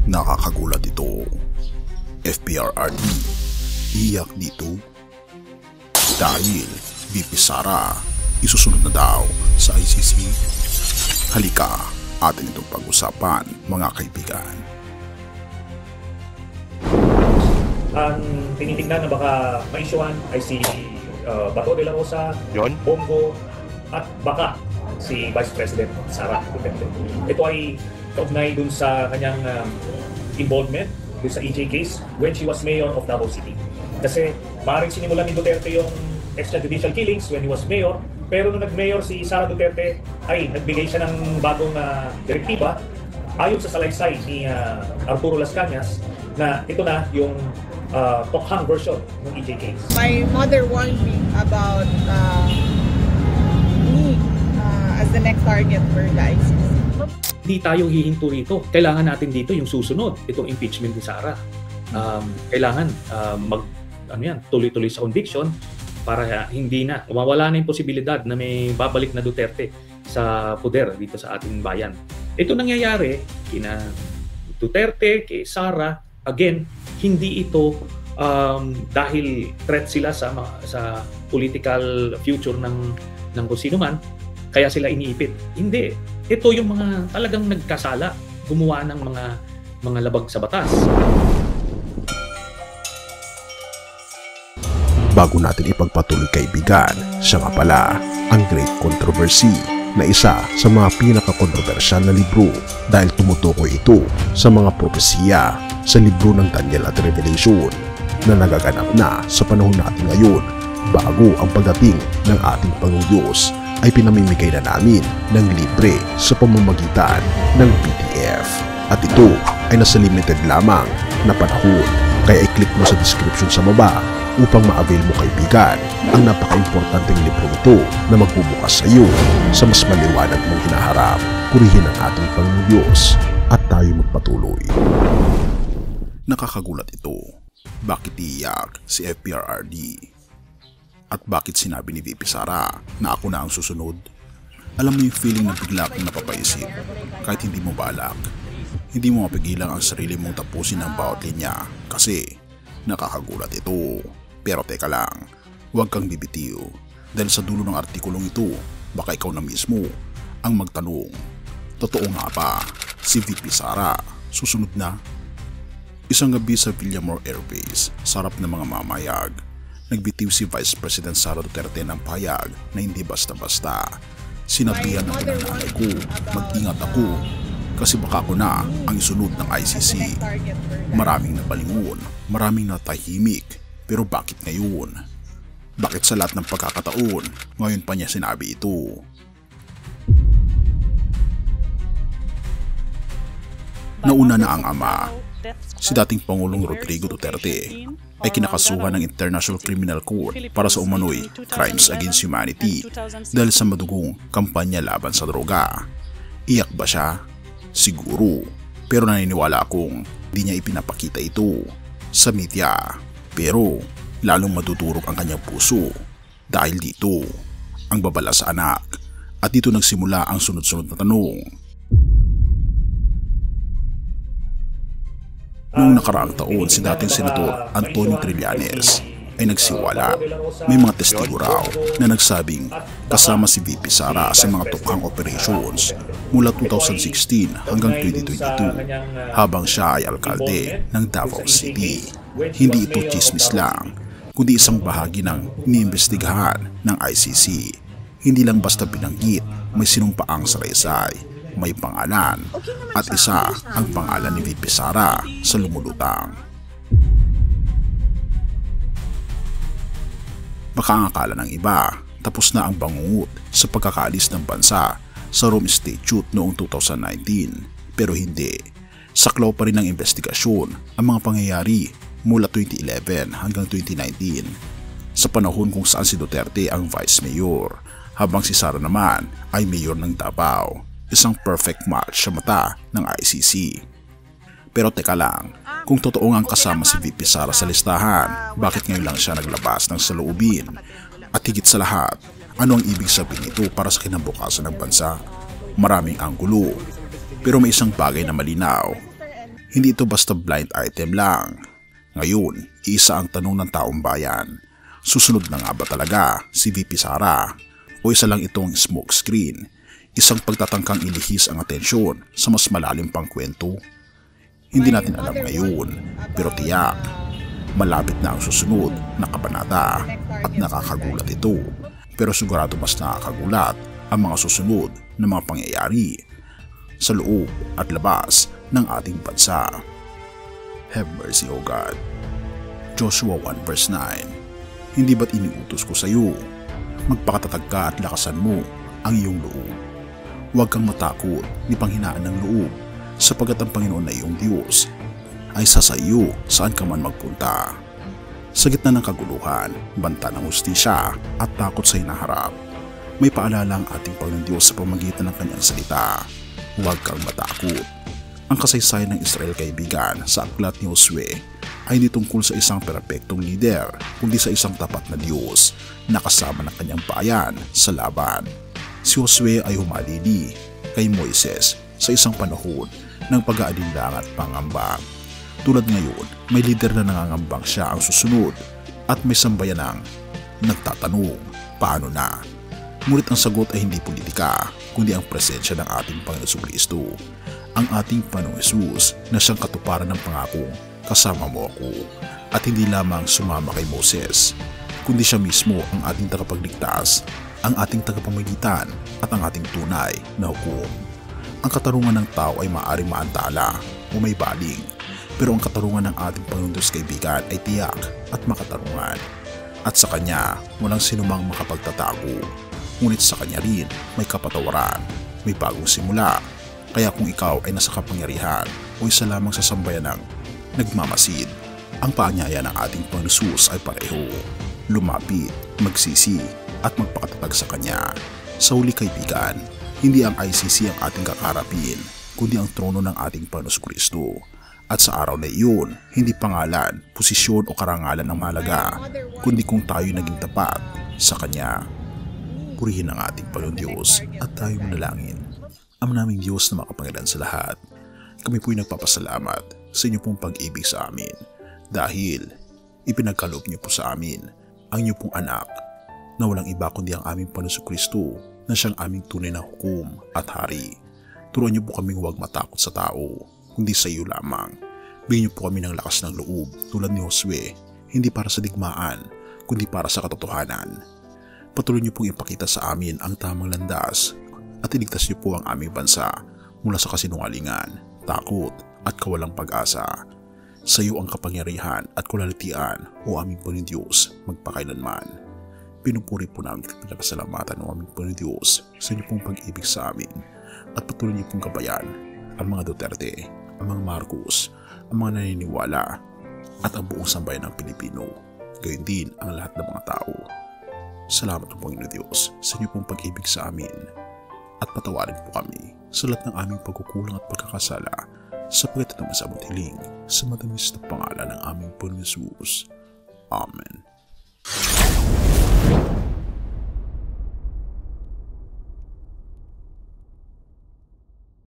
Nakakagulat ito. FPRRD, iyak dito. Dahil VP Sara, isusunod na daw sa ICC. Halika, atin itong pag-usapan mga kaibigan. Ang tinitingnan na baka ma-issuean ay si Bato de la Rosa, Bongo, at baka si Vice President Sara Duterte. Ito ay kaugnay dun sa kanyang involvement dun sa EJ case when she was mayor of Davao City. Kasi maaaring sinimulan ni Duterte yung extrajudicial killings when he was mayor, pero nung nag-mayor si Sara Duterte ay nagbigay siya ng bagong direktiba ayon sa salaysay ni Arturo Las Cañas na ito na yung tokhang version ng EJ case. My mother warned me about me as the next target for the ICC. Hindi tayo hihinto rito. Kailangan natin dito yung susunod, itong impeachment ni Sara. Kailangan tuloy-tuloy sa conviction para hindi na mawala na yung posibilidad na may babalik na Duterte sa poder dito sa ating bayan. Ito nangyayari kina Duterte, kay Sara, again, hindi ito dahil threat sila sa political future ng kung sino man, kaya sila iniipit. Hindi. Ito yung mga talagang nagkasala, gumawa ng mga labag sa batas. Bago natin ipagpatuloy kaibigan, siya nga pala ang Great Controversy na isa sa mga pinaka-kontrobersyal na libro dahil tumutukoy ito sa mga propesiya sa libro ng Daniel at Revelation na nagaganap na sa panahon natin ngayon bago ang pagdating ng ating Panginoong Diyos ay pinamimigay na namin ng libre sa pamamagitan ng PDF. At ito ay nasa limited lamang na panahon, kaya i-click mo sa description sa baba upang ma-avail mo kaibigan ang napaka-importanteng libro nito na magbubukas sa iyo sa mas maliwanag mong hinaharap. Purihin ang ating Panginoong Diyos at tayo magpatuloy. Nakakagulat ito. Bakit iiyak si FPRRD? At bakit sinabi ni VP Sara na ako na ang susunod? Alam mo yung feeling na bigla kang napapaisip kahit hindi mo balak. Hindi mo mapigilan ang sarili mong tapusin ang bawat linya kasi nakakagulat ito. Pero teka lang, huwag kang bibitiw dahil sa dulo ng artikulong ito baka ikaw na mismo ang magtanong. Totoo nga ba si VP Sara susunod na? Isang gabi sa Villamor Air Base, sarap ng mga mamayag. Nagbitiw si Vice President Sara Duterte ng payag na hindi basta-basta. Sinabihan ng nanay ko, mag-ingat ako kasi baka ako na ang isunod ng ICC. Maraming nabalingon, maraming natahimik, pero bakit ngayon? Bakit sa lahat ng pagkakataon, ngayon pa niya sinabi ito? Nauna na ang ama, si dating Pangulong Rodrigo Duterte ay kinakasuhan ng International Criminal Court para sa umano'y crimes against humanity dahil sa madugong kampanya laban sa droga. Iyak ba siya? Siguro. Pero naniniwala akong di niya ipinapakita ito sa media. Pero lalong madudurog ang kanyang puso dahil dito ang babala sa anak. At dito nagsimula ang sunod-sunod na tanong. Noong nakaraang taon, si dating Senador Antonio Trillanes ay nagsiwala. May mga testigo raw na nagsabing kasama si VP Sara sa mga tukhang operations mula 2016 hanggang 2022 habang siya ay alkalde ng Davao City. Hindi ito chismis lang, kundi isang bahagi ng iniimbestigahan ng ICC. Hindi lang basta binanggit, may sinumpaang salaysay. May pangalan at isa ang pangalan ni VP Sara sa lumulutang. Baka ang akala ng iba, tapos na ang bangungot sa pagkakaalis ng bansa sa Rome Statute noong 2019. Pero hindi. Saklaw pa rin ng investigasyon ang mga pangyayari mula 2011 hanggang 2019 sa panahon kung saan si Duterte ang Vice Mayor habang si Sara naman ay Mayor ng Davao. Isang perfect match sa mata ng ICC. Pero teka lang, kung totoo ngang kasama si VP Sara sa listahan, bakit ngayon lang siya naglabas ng saloobin? At higit sa lahat, ano ang ibig sabihin nito para sa kinabukasan ng bansa? Maraming anggulo, pero may isang bagay na malinaw. Hindi ito basta blind item lang. Ngayon, isa ang tanong ng taong bayan. Susunod na nga ba talaga si VP Sara? O isa lang itong smoke screen? Isang pagtatangkang ilihis ang atensyon sa mas malalim pang kwento? Hindi natin alam ngayon, pero tiyak, malapit na ang susunod na kabanata at nakakagulat ito. Pero sigurado mas nakakagulat ang mga susunod na mga pangyayari sa loob at labas ng ating bansa. Have mercy, O God. Joshua 1 verse 9. Hindi ba't iniutos ko sa iyo? Magpakatatag ka at lakasan mo ang iyong loob. Huwag kang matakot ni panghinaan ng loob, sapagkat ang Panginoon na iyong Diyos ay sa iyo saan ka man magpunta. Sa gitna ng kaguluhan, banta ng hustisya at takot sa hinaharap, may paalala ang ating Panginoon Diyos sa pamamagitan ng kanyang salita. Huwag kang matakot. Ang kasaysayan ng Israel, kaibigan, sa aklat ni Josue ay hindi tungkol sa isang perpektong leader, kundi sa isang tapat na Diyos na kasama ng kanyang bayan sa laban. Si Josue ay humalili kay Moises sa isang panahon ng pag-aalinlangan at pangamba. Tulad ngayon, may leader na nangangambang siya ang susunod at may sambayan ng nagtatanong, paano na? Ngunit ang sagot ay hindi politika, kundi ang presensya ng ating Panginoon Jesucristo. Ang ating Panginoong Jesus na siyang katuparan ng pangakong, kasama mo ako, at hindi lamang sumama kay Moses, kundi siya mismo ang ating tagapagligtas, ang ating tagapamagitan at ang ating tunay na hukom. Ang katarungan ng tao ay maaaring maantala o may baling, pero ang katarungan ng ating Panginoon Diyos, kaibigan, ay tiyak at makatarungan. At sa Kanya, walang sinumang makapagtatago. Ngunit sa Kanya rin may kapatawaran, may bagong simula. Kaya kung ikaw ay nasa kapangyarihan o isa lamang sa sambayan ng nagmamasid, ang paanyaya ng ating Panginoon Jesus ay pareho. Lumapit, magsisi at magpakatatag sa Kanya. Sa huli, kaibigan, hindi ang ICC ang ating kakarapin, kundi ang trono ng ating Panginoon Jesucristo. At sa araw na iyon, hindi pangalan, posisyon o karangalan ang mahalaga, kundi kung tayo naging tapat sa Kanya. Purihin ang ating Panginoon Diyos at tayo manalangin. Ama naming Diyos na makapangyarihan sa lahat, kami po'y nagpapasalamat sa inyo pong pag-ibig sa amin dahil ipinagkaloob niyo po sa amin ang inyo pong anak na walang iba kundi ang aming Panginoon Jesucristo na siyang aming tunay na hukom at hari. Turuan niyo po kaming huwag matakot sa tao, kundi sa iyo lamang. Bigyan niyo po kami ng lakas ng loob tulad ni Josue, hindi para sa digmaan, kundi para sa katotohanan. Patuloy niyo pong ipakita sa amin ang tamang landas at iligtas niyo po ang aming bansa mula sa kasinungalingan, takot at kawalang pag-asa. Sa iyo ang kapangyarihan at kalalitian, o aming Panginoon Diyos, magpakailanman. Pinupuri po namin at pinapasalamatan ng aming Panginoon Diyos sa inyo pong pag-ibig sa amin at patuloy niyo pong gabayan ang mga Duterte, ang mga Marcos, ang mga naniniwala at ang buong sambayan ng Pilipino, gayon din ang lahat ng mga tao. Salamat po, Panginoon Diyos, sa inyo pong pag-ibig sa amin at patawarin po kami sa lahat ng aming pagkukulang at pagkakasala sa pagkatapos sa aming hiling sa matamis na pangalan ng aming Panginoon Jesus. Amen.